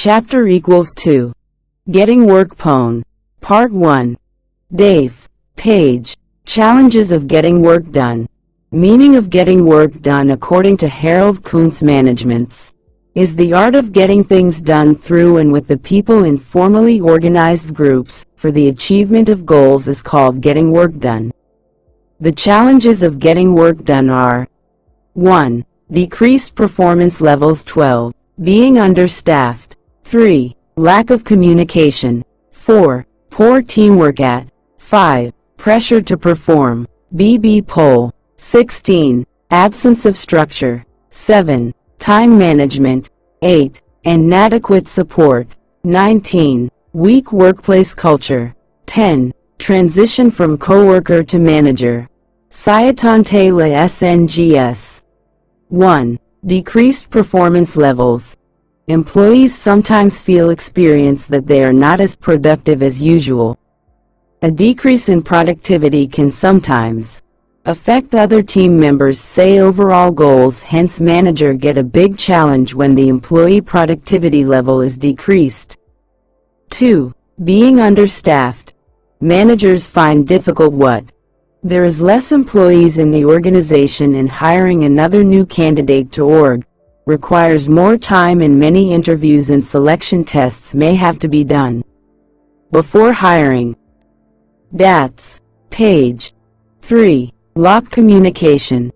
Chapter equals 2. Getting Work Pwn. Part 1. Dave. Page. Challenges of getting work done. Meaning of getting work done according to Harold Kuntz Managements is the art of getting things done through and with the people in formally organized groups for the achievement of goals is called getting work done. The challenges of getting work done are 1. Decreased performance levels 12. Being understaffed. 3. Lack of communication. 4. Poor teamwork at. 5. Pressure to perform. BB Poll. 16. Absence of structure. 7. Time management. 8. Inadequate support. 19. Weak workplace culture. 10. Transition from coworker to manager. Sayatante la SNGS. 1. Decreased performance levels. Employees sometimes experience that they are not as productive as usual. A decrease in productivity can sometimes affect other team members' say overall goals, hence manager get a big challenge when the employee productivity level is decreased. 2. Being understaffed. Managers find difficult what? There is less employees in the organization and hiring another new candidate to org requires more time and many interviews and selection tests may have to be done before hiring. That's page 3. Lack communication.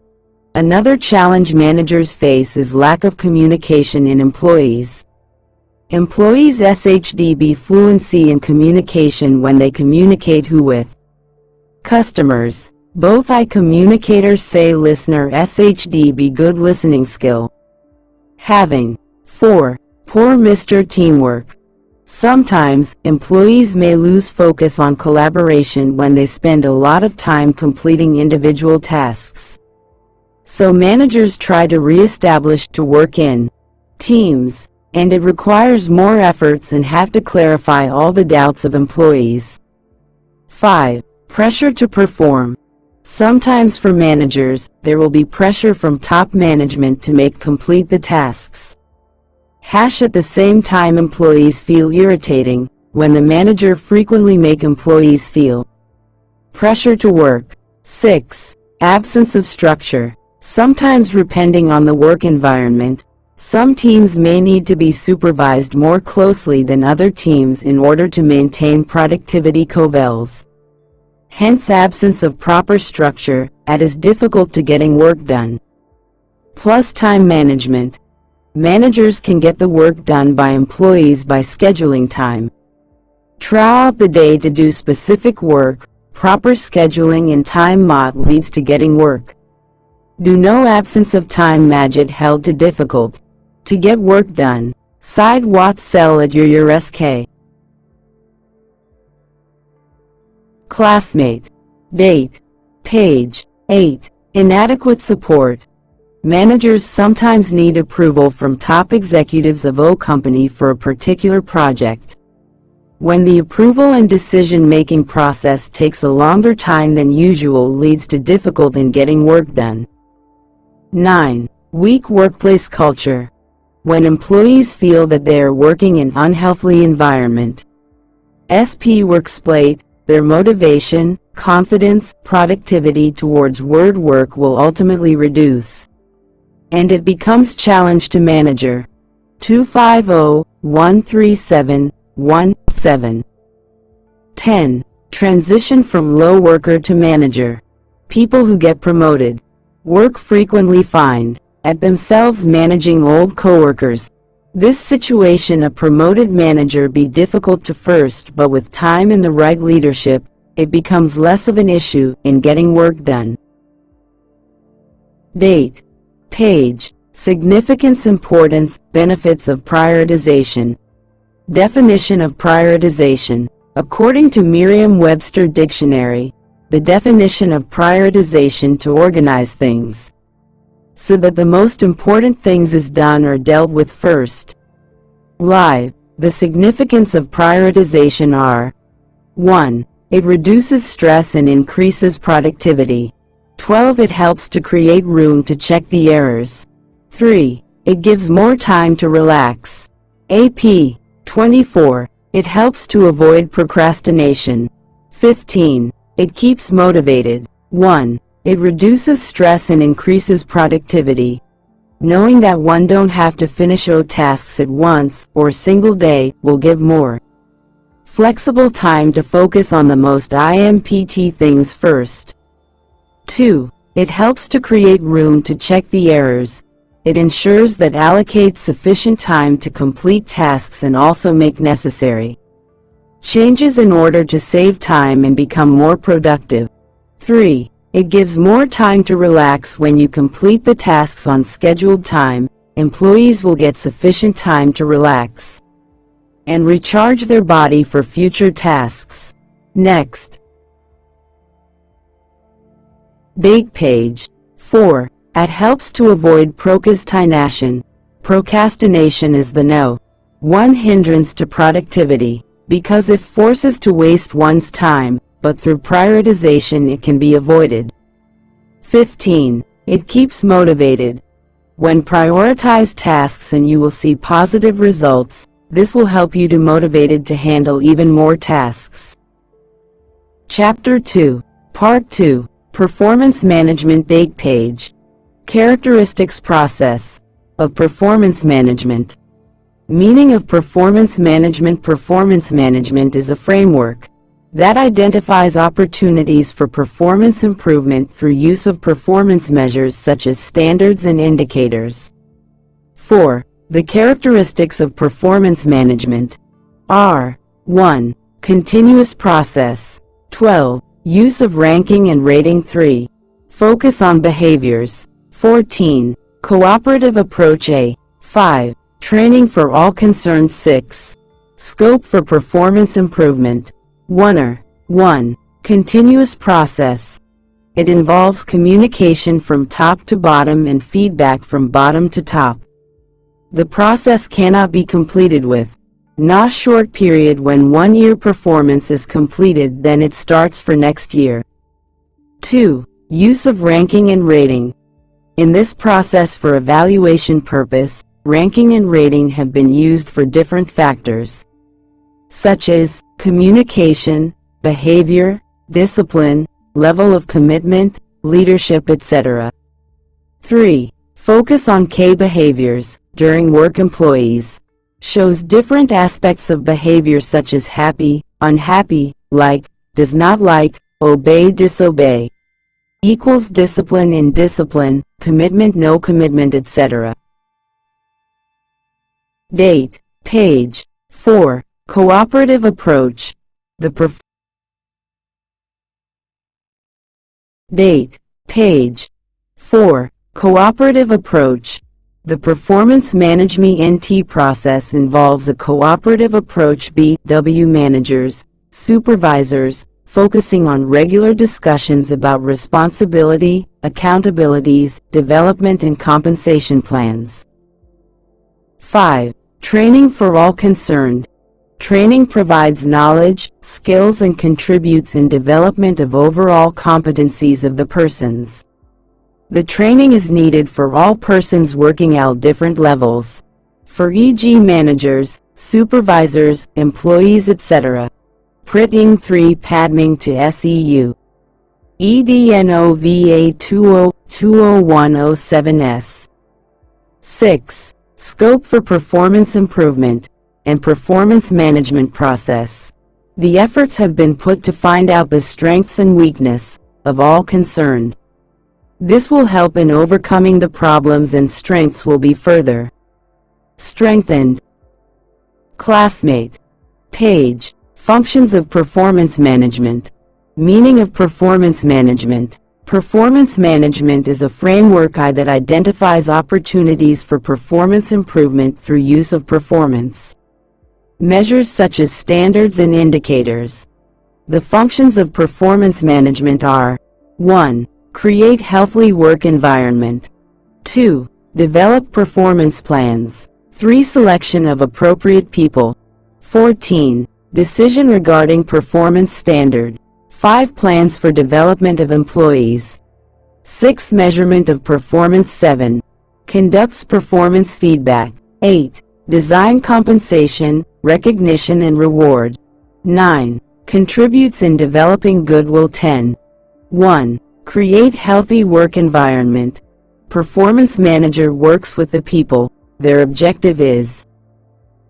Another challenge managers face is lack of communication in employees. Employees SHDB fluency in communication when they communicate who with customers. Both I communicators say listener SHDB good listening skill. Having 4. Poor Mr. Teamwork. Sometimes, employees may lose focus on collaboration when they spend a lot of time completing individual tasks. So managers try to re-establish to work in teams, and it requires more efforts and have to clarify all the doubts of employees. 5. Pressure to perform. Sometimes for managers, there will be pressure from top management to complete the tasks. At the same time employees feel irritating, when the manager frequently make employees feel pressure to work. 6. Absence of structure. Sometimes depending on the work environment, some teams may need to be supervised more closely than other teams in order to maintain productivity levels. Hence absence of proper structure, it is difficult to getting work done. Plus time management. Managers can get the work done by employees by scheduling time throughout the day to do specific work. Proper scheduling and time leads to getting work. Do no absence of time magic held to difficult to get work done. Side what sell at your SK. Classmate. Date. Page 8. Inadequate support. Managers sometimes need approval from top executives of a company for a particular project. When the approval and decision-making process takes a longer time than usual leads to difficulty in getting work done. 9. Weak workplace culture. When employees feel that they are working in an unhealthy environment. SP workplace. Their motivation, confidence, productivity towards work will ultimately reduce. And it becomes challenge to manager. 250-137-17. 10. Transition from low worker to manager. People who get promoted work frequently find at themselves managing old coworkers. This situation a promoted manager be difficult to first, but with time and the right leadership, it becomes less of an issue in getting work done. Date. Page. Significance, importance, benefits of prioritization. Definition of prioritization. According to Merriam-Webster Dictionary, the definition of prioritization to organize things so that the most important things is done or dealt with first. Live. The significance of prioritization are 1. It reduces stress and increases productivity. 12. It helps to create room to check the errors. 3. It gives more time to relax. AP. 24. It helps to avoid procrastination. 15. It keeps motivated. 1. It reduces stress and increases productivity. Knowing that one don't have to finish all tasks at once or a single day will give more flexible time to focus on the most important things first. 2. It helps to create room to check the errors. It ensures that allocates sufficient time to complete tasks and also make necessary changes in order to save time and become more productive. 3. It gives more time to relax. When you complete the tasks on scheduled time, employees will get sufficient time to relax and recharge their body for future tasks. Next. Date page. 4. It helps to avoid procrastination. Procrastination is the no. One hindrance to productivity, because it forces to waste one's time, but through prioritization it can be avoided. 15. It keeps motivated. When prioritize tasks and you will see positive results, this will help you to motivated to handle even more tasks. Chapter 2. Part 2. Performance Management. Date page. Characteristics process of performance management. Meaning of performance management. Performance management is a framework that identifies opportunities for performance improvement through use of performance measures such as standards and indicators. 4. The characteristics of performance management are 1. Continuous process. 12. Use of ranking and rating. 3. Focus on behaviors. 14. Cooperative approach. 5. Training for all concerned. 6. Scope for performance improvement. 1. Continuous process. It involves communication from top to bottom and feedback from bottom to top. The process cannot be completed with not short period. When 1 year performance is completed, then it starts for next year. 2. Use of ranking and rating. In this process, for evaluation purpose, ranking and rating have been used for different factors, such as communication, behavior, discipline, level of commitment, leadership, etc. 3. Focus on key behaviors during work. Employees shows different aspects of behavior such as happy, unhappy, like, does not like, obey, disobey. Equals discipline, indiscipline, commitment, no commitment, etc. Date page. 4. Cooperative approach. Date page. 4. Cooperative approach. The performance management process involves a cooperative approach. BW managers, supervisors, focusing on regular discussions about responsibility, accountabilities, development and compensation plans. 5. Training for all concerned. Training provides knowledge, skills and contributes in development of overall competencies of the persons. The training is needed for all persons working at different levels. For e.g. managers, supervisors, employees, etc. Pritting 3 Padming to SEU. EDNOVA 2020107S. 6. Scope for performance improvement and performance management process. The efforts have been put to find out the strengths and weakness of all concerned. This will help in overcoming the problems, and strengths will be further strengthened. Classmate. Page. Functions of performance management. Meaning of performance management. Performance management is a framework that identifies opportunities for performance improvement through use of performance measures such as standards and indicators. The functions of performance management are 1. Create healthy work environment. 2. Develop performance plans. 3. Selection of appropriate people. 14. Decision regarding performance standard. 5. Plans for development of employees. 6. Measurement of performance. 7. Conducts performance feedback. 8. Design compensation, recognition and reward. 9. Contributes in developing goodwill. 10. 1. Create healthy work environment. Performance manager works with the people. Their objective is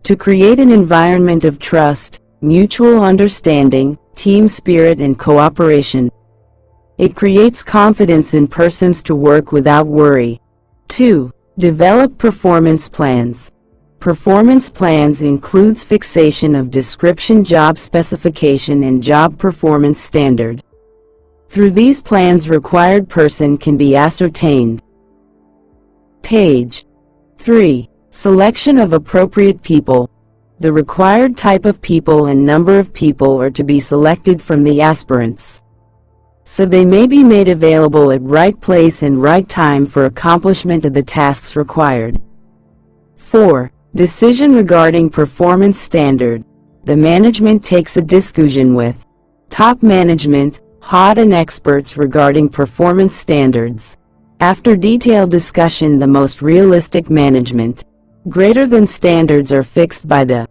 to create an environment of trust, mutual understanding, team spirit and cooperation. It creates confidence in persons to work without worry. 2. Develop performance plans. Performance plans includes fixation of description, job specification and job performance standard. Through these plans required person can be ascertained. Page 3. Selection of appropriate people. The required type of people and number of people are to be selected from the aspirants, so they may be made available at right place and right time for accomplishment of the tasks required. 4. Decision regarding performance standard. The management takes a discussion with top management, HOD and experts regarding performance standards. After detailed discussion, the most realistic management greater than standards are fixed by the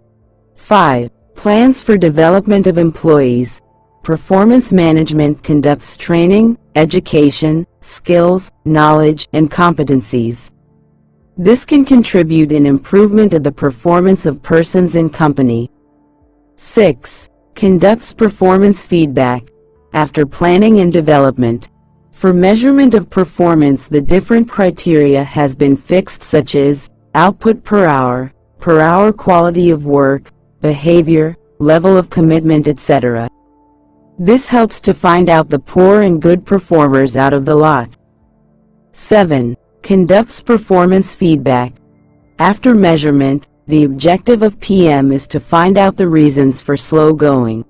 5. Plans for development of employees. Performance management conducts training, education, skills, knowledge, and competencies. This can contribute in improvement of the performance of persons in company. 6. Conducts performance feedback. After planning and development. For measurement of performance, the different criteria has been fixed, such as output per hour quality of work, behavior, level of commitment, etc. This helps to find out the poor and good performers out of the lot. 7. Conducts performance feedback. After measurement, the objective of PM is to find out the reasons for slow going.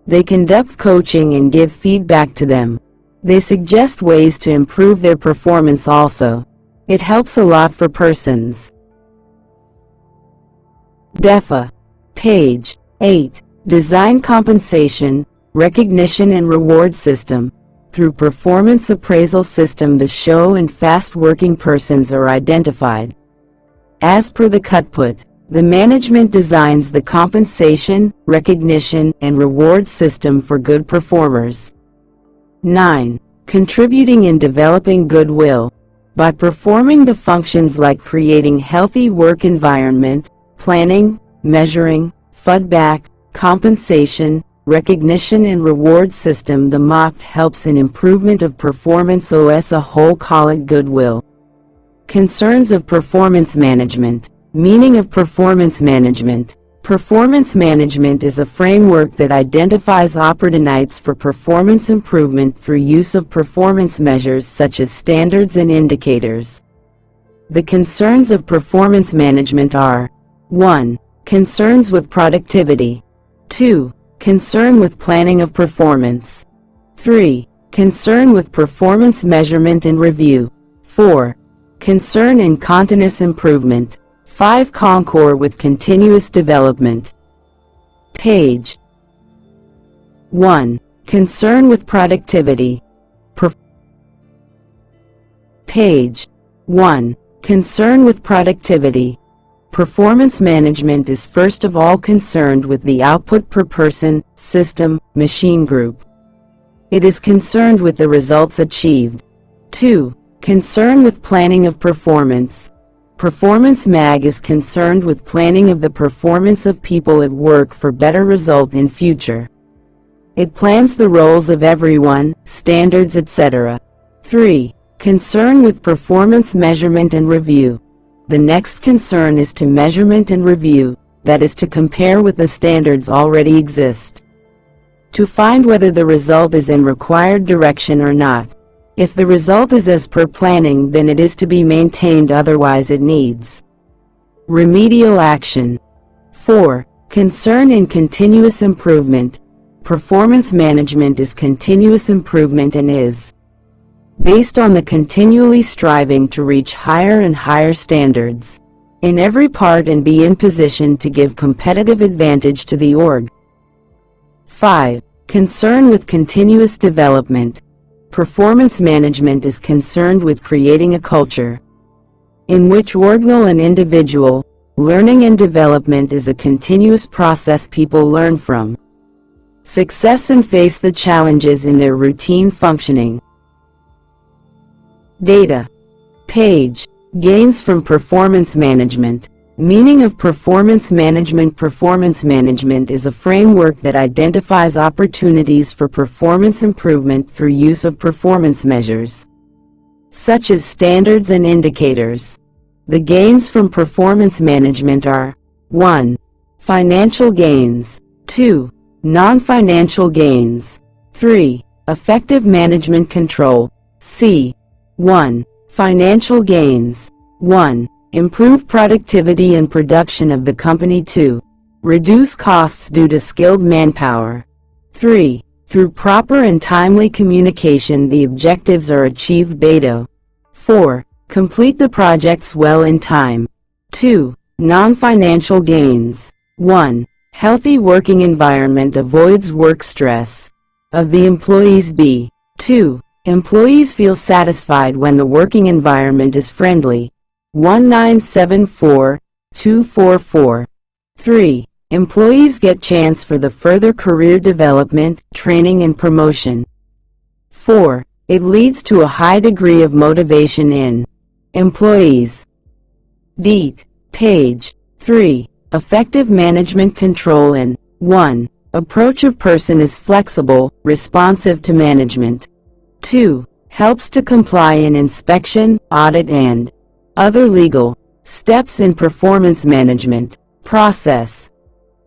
They conduct coaching and give feedback to them. They suggest ways to improve their performance also. It helps a lot for persons. DEFA. Page 8. Design compensation, recognition and reward system. Through performance appraisal system, the show and fast working persons are identified. As per the cutput, the management designs the compensation, recognition, and reward system for good performers. 9. Contributing in developing goodwill. By performing the functions like creating healthy work environment, planning, measuring, feedback, compensation, recognition and reward system, the MOCT helps in improvement of performance as a whole. Call it goodwill. Concerns of performance management. Meaning of performance management. Performance management is a framework that identifies opportunities for performance improvement through use of performance measures such as standards and indicators. The concerns of performance management are: 1. Concerns with productivity. 2. Concern with planning of performance. 3. Concern with performance measurement and review. 4. Concern in continuous improvement. 5. Concord with continuous development. Page 1. Concern with productivity. Page 1. Concern with productivity. Performance management is first of all concerned with the output per person, system, machine group. It is concerned with the results achieved. 2. Concern with planning of performance. Performance MAG is concerned with planning of the performance of people at work for better result in future. It plans the roles of everyone, standards, etc. 3. Concern with performance measurement and review. The next concern is to measurement and review, that is to compare with the standards already exist, to find whether the result is in required direction or not. If the result is as per planning, then it is to be maintained, otherwise it needs remedial action. 4. Concern in continuous improvement. Performance management is continuous improvement and is based on the continually striving to reach higher and higher standards in every part and be in position to give competitive advantage to the org. 5. Concern with continuous development. Performance management is concerned with creating a culture in which organizational and individual Learning and development is a continuous process people learn from success and face the challenges in their routine functioning. Data. Page. Gains from performance management. Meaning of performance management. Performance management is a framework that identifies opportunities for performance improvement through use of performance measures, such as standards and indicators. The gains from performance management are 1. Financial gains. 2. Non-financial gains. 3. Effective management control. C. 1. Financial gains. 1. Improve productivity and production of the company. 2. Reduce costs due to skilled manpower. 3. Through proper and timely communication the objectives are achieved. Beta. 4. Complete the projects well in time. 2. Non-financial gains. 1. Healthy working environment avoids work stress of the employees. B. 2. Employees feel satisfied when the working environment is friendly. 1974244. 3. Employees get chance for the further career development, training and promotion. 4. It leads to a high degree of motivation in employees. D. Page. 3. Effective management control and 1. Approach of person is flexible, responsive to management. 2. Helps to comply in inspection, audit and other legal steps in performance management process.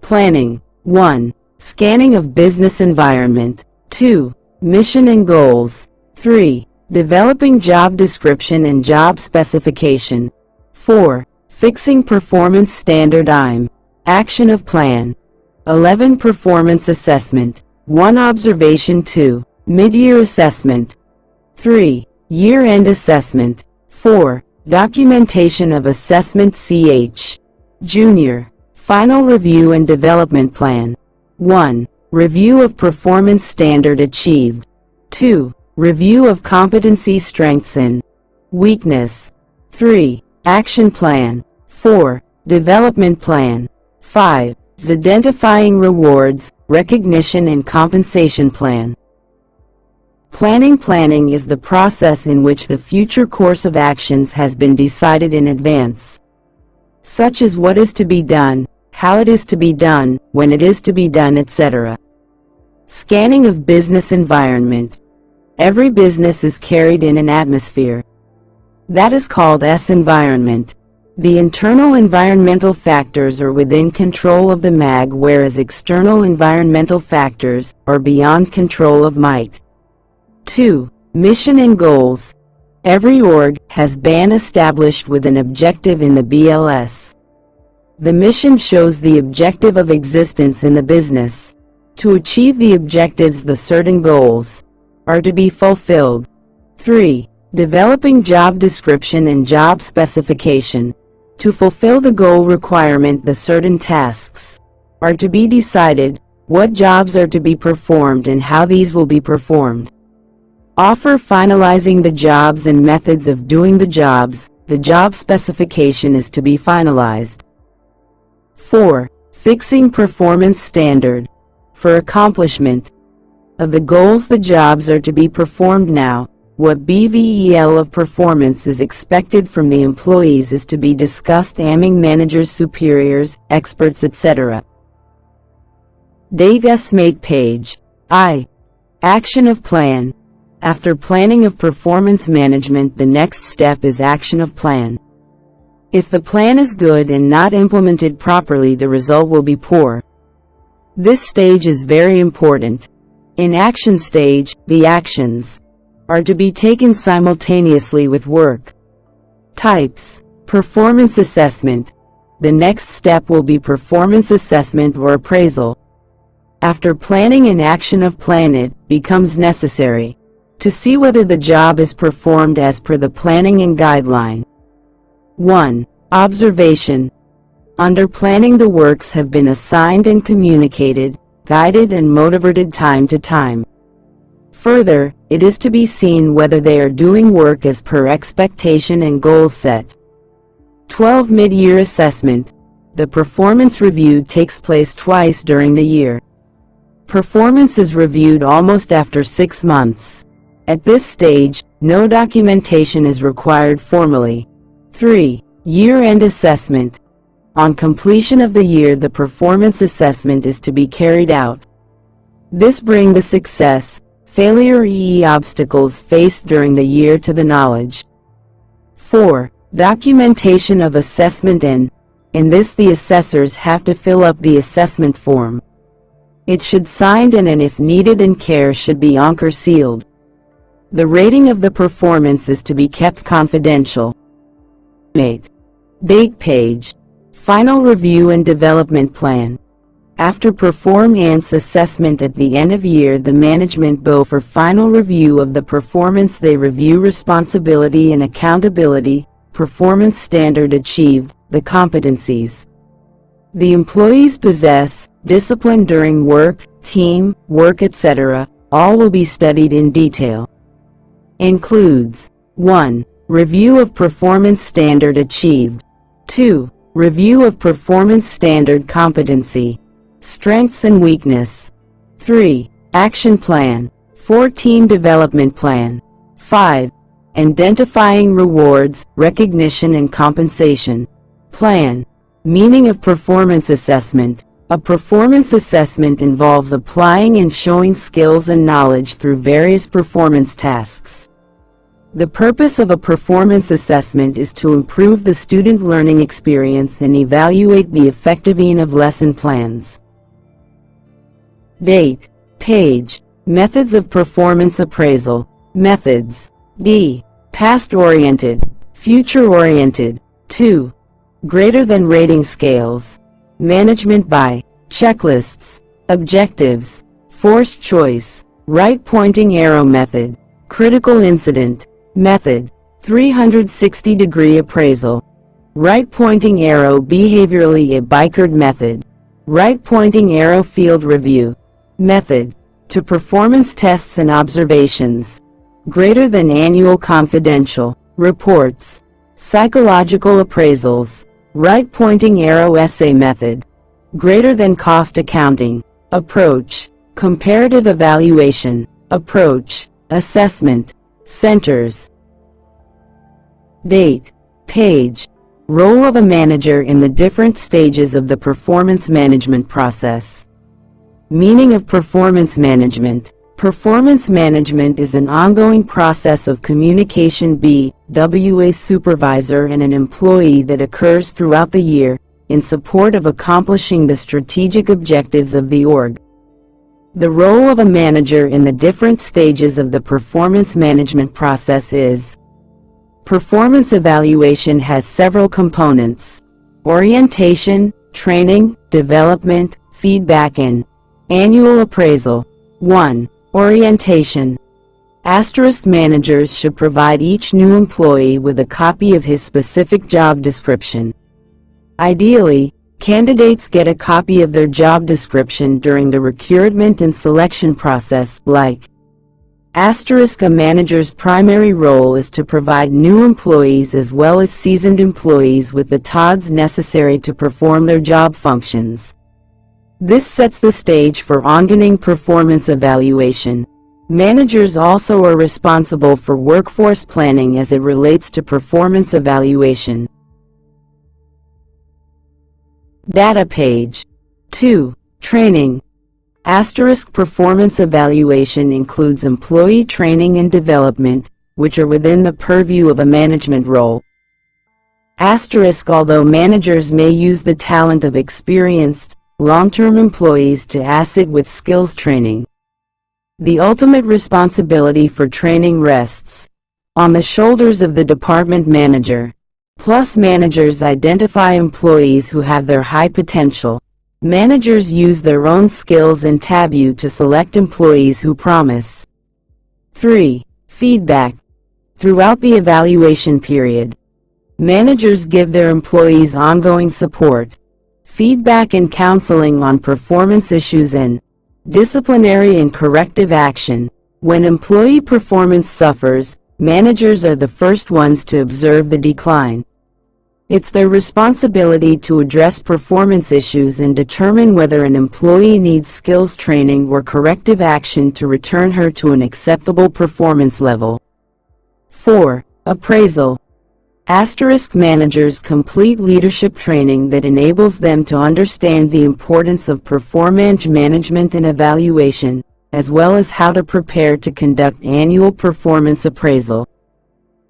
Planning. 1. Scanning of business environment. 2. Mission and goals. 3. Developing job description and job specification. 4. Fixing performance standard. Action of plan. 11. Performance assessment. 1. Observation. 2. Mid-year assessment. 3. Year-end assessment. 4. Documentation of assessment. Ch. Junior. Final review and development plan. 1. Review of performance standard achieved. 2. Review of competency strengths and weakness. 3. Action plan. 4. Development plan. 5. Identifying rewards, recognition and compensation plan. Planning is the process in which the future course of actions has been decided in advance, such as what is to be done, how it is to be done, when it is to be done, etc. Scanning of business environment. Every business is carried in an atmosphere that is called S-environment. The internal environmental factors are within control of the MAG, whereas external environmental factors are beyond control of MIT. 2. Mission and goals. Every org has been established with an objective in the BLS. The mission shows the objective of existence in the business. To achieve the objectives, the certain goals are to be fulfilled. 3. Developing job description and job specification. To fulfill the goal requirement, the certain tasks are to be decided, what jobs are to be performed and how these will be performed. Offer finalizing the jobs and methods of doing the jobs, the job specification is to be finalized. 4. Fixing performance standard. For accomplishment of the goals, the jobs are to be performed now. What BVEL of performance is expected from the employees is to be discussed among managers, superiors, experts, etc. Dave Estimate page. Action of plan. After planning of performance management, the next step is action of plan. If the plan is good and not implemented properly, the result will be poor. This stage is very important. In action stage, the actions are to be taken simultaneously with work. Types. Performance assessment. The next step will be performance assessment or appraisal. After planning and action of plan, it becomes necessary to see whether the job is performed as per the planning and guideline. 1. Observation. Under planning, the works have been assigned and communicated, guided and motivated time to time. Further, it is to be seen whether they are doing work as per expectation and goals set. 12. Mid-year assessment. The performance review takes place twice during the year. Performance is reviewed almost after 6 months. At this stage, no documentation is required formally. 3. Year-end assessment. On completion of the year, the performance assessment is to be carried out. This brings the success, failure e obstacles faced during the year to the knowledge. 4. Documentation of assessment. In this, the assessors have to fill up the assessment form. It should signed and if needed and care should be anchor sealed. The rating of the performance is to be kept confidential. 8. Date page. Final review and development plan. After performance assessment at the end of year, the management go for final review of the performance. They review responsibility and accountability, performance standard achieved, the competencies the employees possess, discipline during work, team work, etc. All will be studied in detail. Includes 1. Review of performance standard achieved. 2. Review of performance standard competency, strengths and weakness. 3. Action plan. 4. Team development plan. 5. Identifying rewards, recognition and compensation plan. Meaning of performance assessment. A performance assessment involves applying and showing skills and knowledge through various performance tasks. The purpose of a performance assessment is to improve the student learning experience and evaluate the effectiveness of lesson plans. Date page. Methods of performance appraisal. Methods. D. Past-oriented, future-oriented. 2. Greater than rating scales. Management by checklists, objectives, forced choice, right pointing arrow method, critical incident method, 360-degree appraisal, right pointing arrow behaviorally a Bikert method, right pointing arrow field review method, to performance tests and observations, greater than annual confidential reports, psychological appraisals, right pointing arrow essay method, greater than cost accounting approach, comparative evaluation approach, assessment centers. Date page. Role of a manager in the different stages of the performance management process. Meaning of performance management. Performance management is an ongoing process of communication between a supervisor and an employee that occurs throughout the year, in support of accomplishing the strategic objectives of the org. The role of a manager in the different stages of the performance management process is: performance evaluation has several components: orientation, training, development, feedback and annual appraisal. 1. Orientation. Asterisk managers should provide each new employee with a copy of his specific job description. Ideally, candidates get a copy of their job description during the recruitment and selection process. A manager's primary role is to provide new employees as well as seasoned employees with the tools necessary to perform their job functions. This sets the stage for ongoing performance evaluation. Managers also are responsible for workforce planning as it relates to performance evaluation. Data page. 2. Training. Performance evaluation includes employee training and development, which are within the purview of a management role. Although managers may use the talent of experienced, long-term employees to assist with skills training, the ultimate responsibility for training rests on the shoulders of the department manager. Plus, managers identify employees who have their high potential. Managers use their own skills and tableau to select employees who promise. 3. Feedback. Throughout the evaluation period, managers give their employees ongoing support, feedback and counseling on performance issues and disciplinary and corrective action. When employee performance suffers, managers are the first ones to observe the decline. It's their responsibility to address performance issues and determine whether an employee needs skills training or corrective action to return her to an acceptable performance level. 4. Appraisal. Asterisk managers complete leadership training that enables them to understand the importance of performance management and evaluation, as well as how to prepare to conduct annual performance appraisal.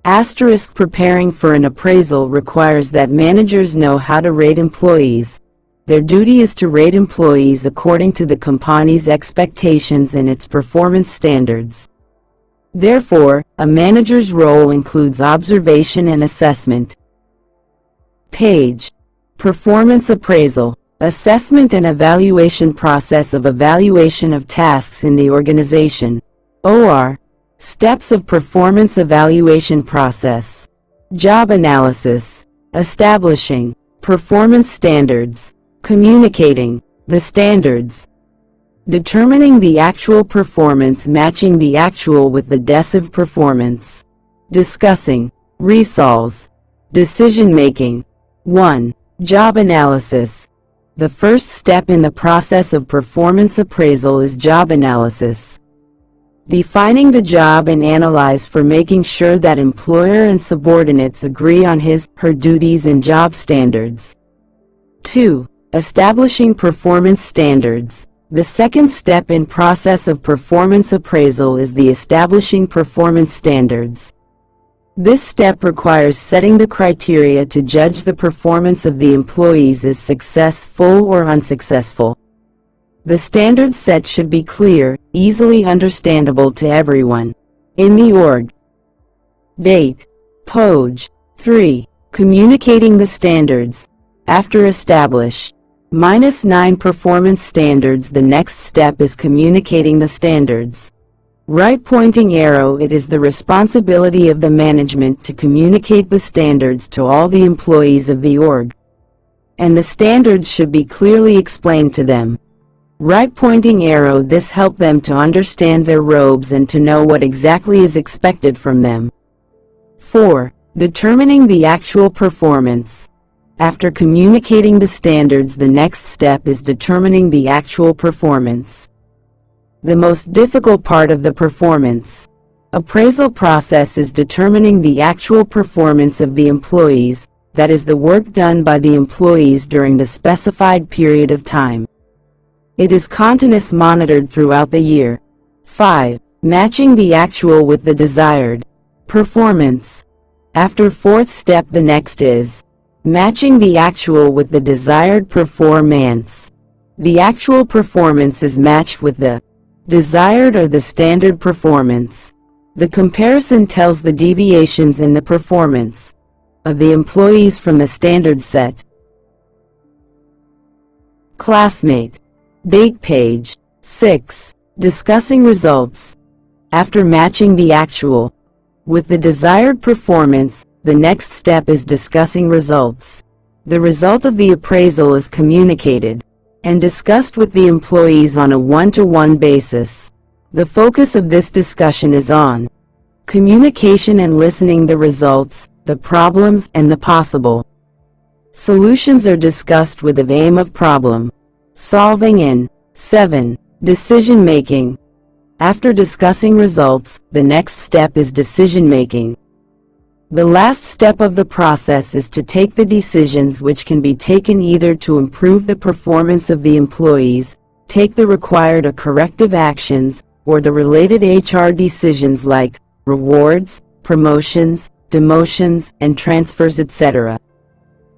Asterisk preparing for an appraisal requires that managers know how to rate employees. Their duty is to rate employees according to the company's expectations and its performance standards. Therefore, a manager's role includes observation and assessment. Page. Performance appraisal. Assessment and evaluation process of evaluation of tasks in the organization. OR. Steps of performance evaluation process. Job analysis. Establishing performance standards. Communicating the standards. Determining the actual performance, matching the actual with the DESIV performance. Discussing resols. Decision making. 1. Job analysis. The first step in the process of performance appraisal is job analysis. Defining the job and analyze for making sure that employer and subordinates agree on his/her duties and job standards. 2. Establishing performance standards. The second step in process of performance appraisal is the establishing performance standards. This step requires setting the criteria to judge the performance of the employees as successful or unsuccessful. The standard set should be clear, easily understandable to everyone in the org. Date. Page. 3. Communicating the standards. After establish -9 performance standards, the next step is communicating the standards. Right pointing arrow. It is the responsibility of the management to communicate the standards to all the employees of the org. And the standards should be clearly explained to them. Right pointing arrow. This helps them to understand their roles and to know what exactly is expected from them. 4. Determining the actual performance. After communicating the standards, the next step is determining the actual performance. The most difficult part of the performance appraisal process is determining the actual performance of the employees, that is the work done by the employees during the specified period of time. It is continuous monitored throughout the year. 5. Matching the actual with the desired performance. After fourth step, the next is matching the actual with the desired performance. The actual performance is matched with the desired or the standard performance. The comparison tells the deviations in the performance of the employees from the standard set. Classmate. Date. Page. 6. Discussing results. After matching the actual with the desired performance, the next step is discussing results. The result of the appraisal is communicated and discussed with the employees on a one-to-one basis. The focus of this discussion is on communication and listening. The results, the problems, and the possible solutions are discussed with the aim of problem solving. And 7. Decision making. After discussing results, the next step is decision making. The last step of the process is to take the decisions which can be taken either to improve the performance of the employees, take the required or corrective actions, or the related HR decisions like rewards, promotions, demotions, and transfers, etc.